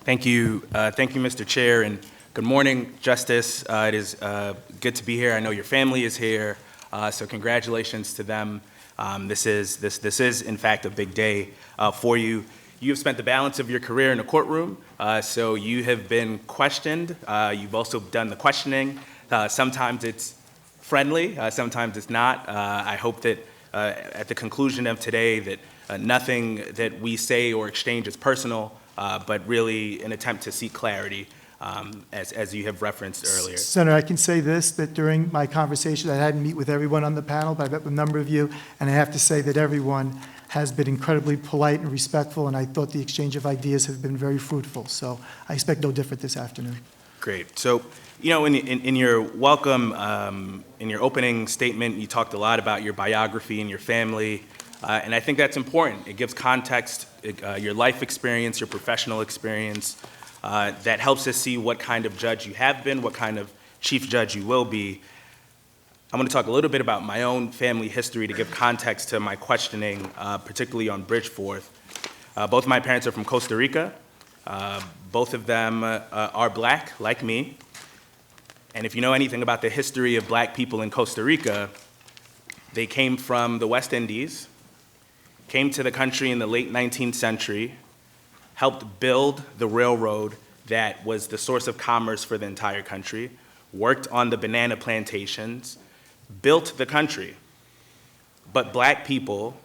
Thank you, Mr. Chair, and good morning, Justice. It is good to be here. I know your family is here, so congratulations to them. This is, in fact, a big day for you. You have spent the balance of your career in a courtroom, so you have been questioned. You've also done the questioning. Sometimes it's friendly, sometimes it's not. I hope that at the conclusion of today that nothing that we say or exchange is personal, but really an attempt to seek clarity, as you have referenced earlier. Senator, I can say this, that during my conversation, I hadn't met with everyone on the panel, but I met with a number of you, and I have to say that everyone has been incredibly polite and respectful, and I thought the exchange of ideas has been very fruitful. So I expect no different this afternoon. Great. So, you know, in your welcome, in your opening statement, you talked a lot about your biography and your family, and I think that's important. It gives context, your life experience, your professional experience, that helps us see what kind of judge you have been, what kind of chief judge you will be. I'm going to talk a little bit about my own family history to give context to my questioning, particularly on Bridgeforth. Both of my parents are from Costa Rica. Both of them are black, like me. And if you know anything about the history of black people in Costa Rica, they came from the West Indies, came to the country in the late 19th century, helped build the railroad that was the source of commerce for the entire country, worked on the banana plantations, built the country. But black people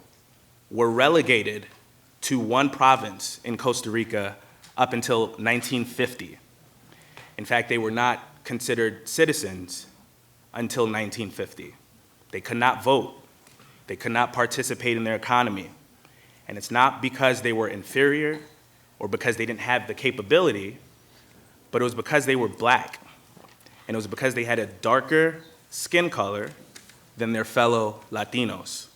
were relegated to one province in Costa Rica up until 1950. In fact, they were not considered citizens until 1950. They could not vote. They could not participate in their economy. And it's not because they were inferior or because they didn't have the capability, but it was because they were black. And it was because they had a darker skin color than their fellow Latinos.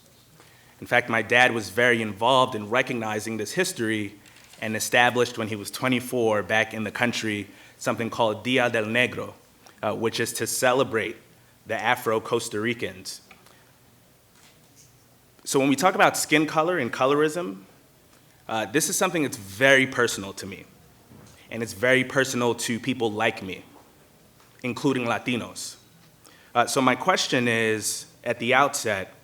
In fact, my dad was very involved in recognizing this history and established when he was 24 back in the country something called Dia del Negro, which is to celebrate the Afro-Costa Ricans. So when we talk about skin color and colorism, this is something that's very personal to me, and it's very personal to people like me, including Latinos. So my question is, at the outset,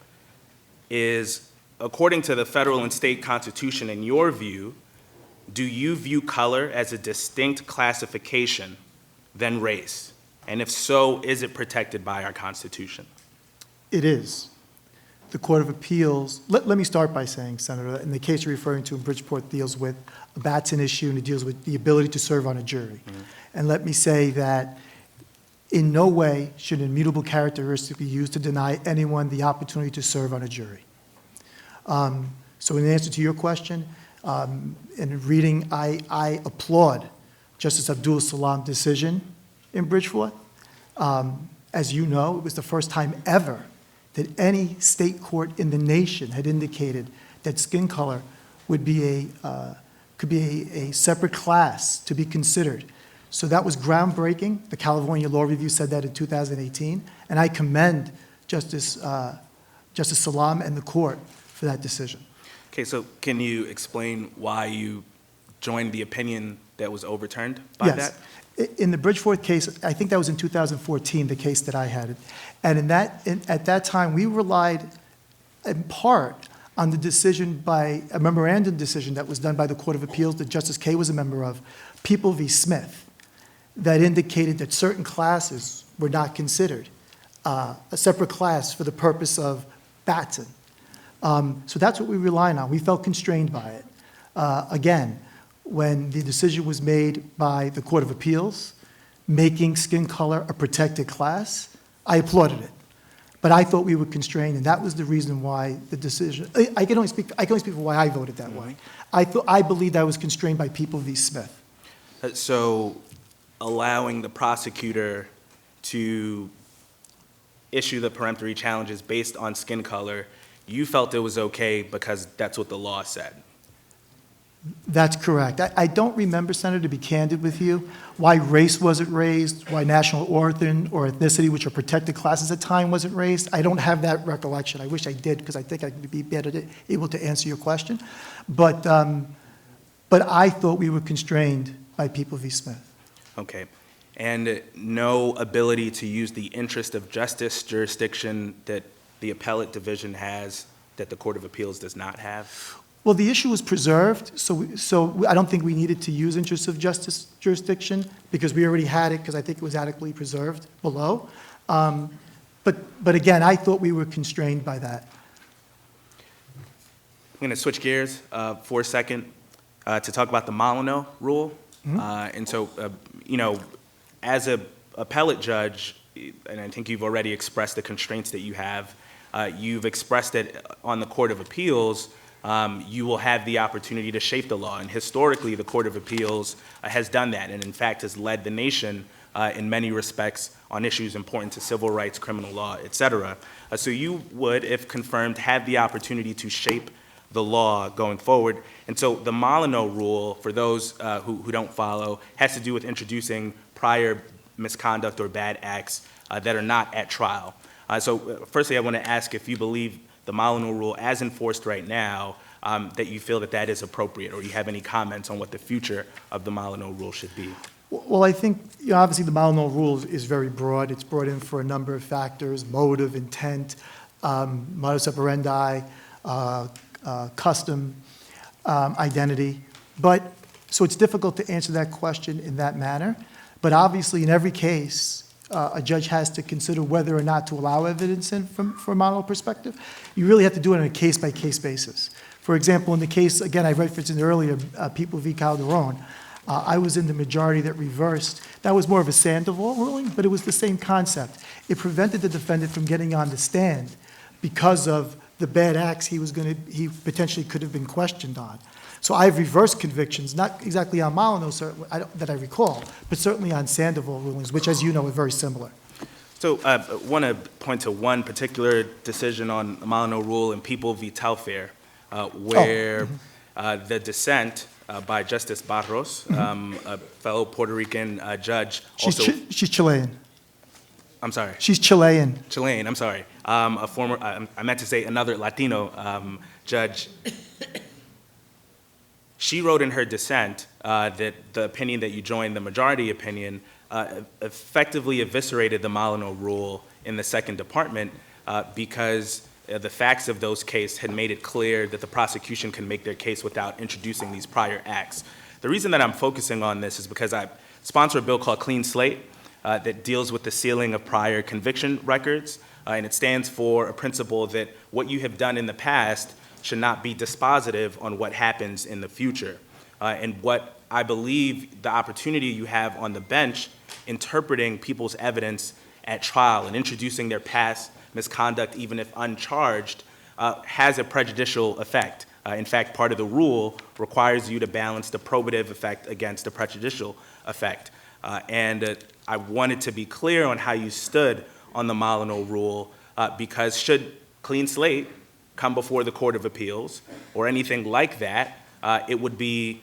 is according to the federal and state constitution, in your view, do you view color as a distinct classification than race? And if so, is it protected by our Constitution? It is. The Court of Appeals, let me start by saying, Senator, in the case you're referring to in Bridgeport deals with a Batson issue and it deals with the ability to serve on a jury. Mm-hmm. And let me say that in no way should an immutable characteristic be used to deny anyone the opportunity to serve on a jury. So in answer to your question, in reading, I applaud Justice Abdul Salam's decision in Bridgeport. As you know, it was the first time ever that any state court in the nation had indicated that skin color would be could be a separate class to be considered. So that was groundbreaking. The California Law Review said that in 2018, and I commend Justice Salam and the court for that decision. Okay, so can you explain why you joined the opinion that was overturned by that? Yes. In the Bridgeport case, I think that was in 2014, the case that I had. And at that time, we relied in part on the decision by a memorandum decision that was done by the Court of Appeals that Justice Kaye was a member of, People v. Smith, that indicated that certain classes were not considered a separate class for the purpose of Batson. So that's what we relied on. We felt constrained by it. Again, when the decision was made by the Court of Appeals, making skin color a protected class, I applauded it. But I thought we were constrained, and that was the reason why the decision, I can only speak for why I voted that way. I believed I was constrained by People v. Smith. So allowing the prosecutor to issue the peremptory challenges based on skin color, you felt it was okay because that's what the law said. That's correct. I don't remember, Senator, to be candid with you, why race wasn't raised, why national origin or ethnicity, which are protected classes at the time, wasn't raised. I don't have that recollection. I wish I did, because I think I'd be better able to answer your question. But I thought we were constrained by People v. Smith. Okay. And no ability to use the interest of justice jurisdiction that the appellate division has that the Court of Appeals does not have? Well, the issue was preserved, so I don't think we needed to use interest of justice jurisdiction because we already had it because I think it was adequately preserved below. But again, I thought we were constrained by that. I'm going to switch gears for a second to talk about the Molineux rule. And so, you know, as an appellate judge, and I think you've already expressed the constraints that you have, you've expressed it on the Court of Appeals. You will have the opportunity to shape the law. And historically, the Court of Appeals has done that and, in fact, has led the nation in many respects on issues important to civil rights, criminal law, et cetera. So you would, if confirmed, have the opportunity to shape the law going forward. And so the Molineux rule, for those who don't follow, has to do with introducing prior misconduct or bad acts that are not at trial. So firstly, I want to ask if you believe the Molineux rule as enforced right now, that you feel that that is appropriate, or you have any comments on what the future of the Molineux rule should be. Well, I think, you know, obviously the Molineux rule is very broad. It's brought in for a number of factors: motive, intent, modus operandi, custom, identity. But so it's difficult to answer that question in that manner. But obviously, in every case, a judge has to consider whether or not to allow evidence in from a Molineux perspective. You really have to do it on a case-by-case basis. For example, in the case, again, I referenced it earlier, People v. Calderon, I was in the majority that reversed. That was more of a Sandoval ruling, but it was the same concept. It prevented the defendant from getting on the stand because of the bad acts he potentially could have been questioned on. So I've reversed convictions, not exactly on Molineux that I recall, but certainly on Sandoval rulings, which, as you know, are very similar. So I want to point to one particular decision on the Molineux rule in People v. Telfair, where the dissent by Justice Barros, a fellow Puerto Rican judge, She's Chilean. I'm sorry. She's Chilean. Chilean, I'm sorry. A former, I meant to say another Latino judge. She wrote in her dissent that the opinion that you joined, the majority opinion, effectively eviscerated the Molineux rule in the Second Department because the facts of those cases had made it clear that the prosecution can make their case without introducing these prior acts. The reason that I'm focusing on this is because I sponsor a bill called Clean Slate that deals with the sealing of prior conviction records, and it stands for a principle that what you have done in the past should not be dispositive on what happens in the future. And what I believe the opportunity you have on the bench interpreting people's evidence at trial and introducing their past misconduct, even if uncharged, has a prejudicial effect. In fact, part of the rule requires you to balance the probative effect against the prejudicial effect. And I wanted to be clear on how you stood on the Molineux rule, because should Clean Slate come before the Court of Appeals or anything like that, it would be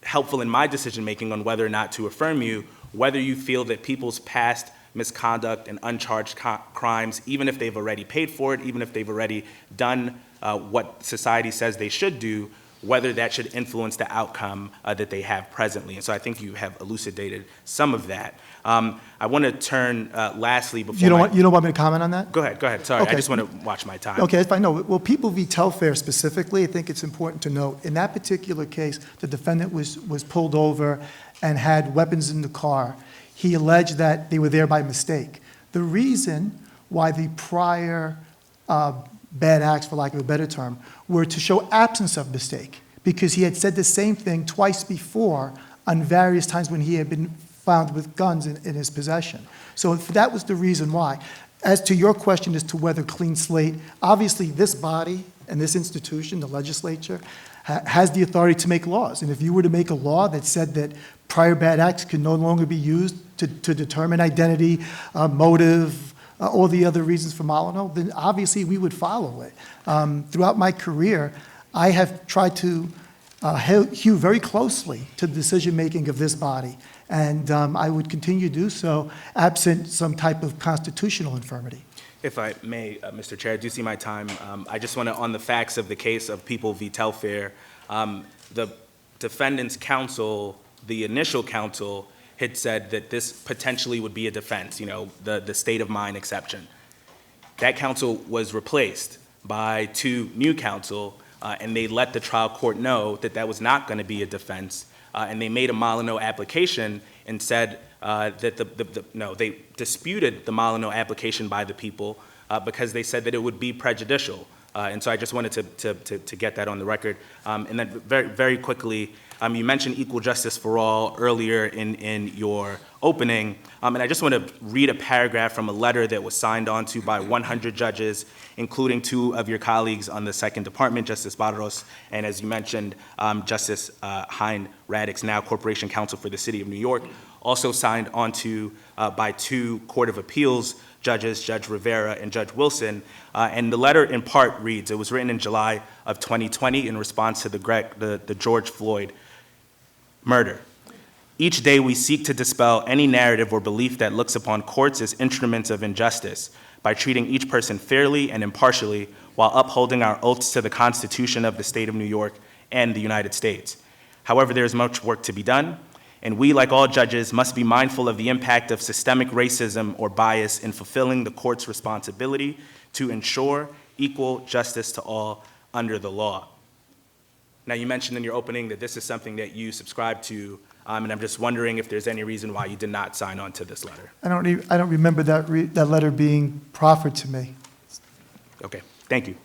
helpful in my decision-making on whether or not to affirm you, whether you feel that people's past misconduct and uncharged crimes, even if they've already paid for it, even if they've already done what society says they should do, whether that should influence the outcome that they have presently. And so I think you have elucidated some of that. I want to turn lastly before You don't want me to comment on that? Go ahead. Sorry, Okay. I just want to watch my time. Okay, that's fine. No, well, People v. Telfair specifically, I think it's important to note, in that particular case, the defendant was pulled over and had weapons in the car. He alleged that they were there by mistake. The reason why the prior bad acts, for lack of a better term, were to show absence of mistake, because he had said the same thing twice before on various times when he had been found with guns in his possession. So that was the reason why. As to your question as to whether Clean Slate, obviously this body and this institution, the legislature, has the authority to make laws. And if you were to make a law that said that prior bad acts can no longer be used to determine identity, motive, all the other reasons for Molineux, then obviously we would follow it. Throughout my career, I have tried to hew very closely to the decision-making of this body, and I would continue to do so absent some type of constitutional infirmity. If I may, Mr. Chair, I do see my time. I just want to, on the facts of the case of People v. Telfair, the defendant's counsel, the initial counsel, had said that this potentially would be a defense, the state of mind exception. That counsel was replaced by two new counsel, and they let the trial court know that that was not going to be a defense, and they made a Molineux application and said that they disputed the Molineux application by the people because they said that it would be prejudicial. And so I just wanted to get that on the record. And then very, very quickly, you mentioned equal justice for all earlier in your opening, and I just want to read a paragraph from a letter that was signed onto by 100 judges, including two of your colleagues on the Second Department, Justice Barros, and as you mentioned, Justice Hein Radix, now Corporation Counsel for the City of New York, also signed onto by two Court of Appeals judges, Judge Rivera and Judge Wilson, and the letter in part reads, it was written in July of 2020 in response to the George Floyd murder. Each day we seek to dispel any narrative or belief that looks upon courts as instruments of injustice by treating each person fairly and impartially while upholding our oaths to the Constitution of the State of New York and the United States. However, there is much work to be done, and we, like all judges, must be mindful of the impact of systemic racism or bias in fulfilling the court's responsibility to ensure equal justice to all under the law. Now, you mentioned in your opening that this is something that you subscribe to, and I'm just wondering if there's any reason why you did not sign on to this letter. I don't remember that letter being proffered to me. Okay, thank you.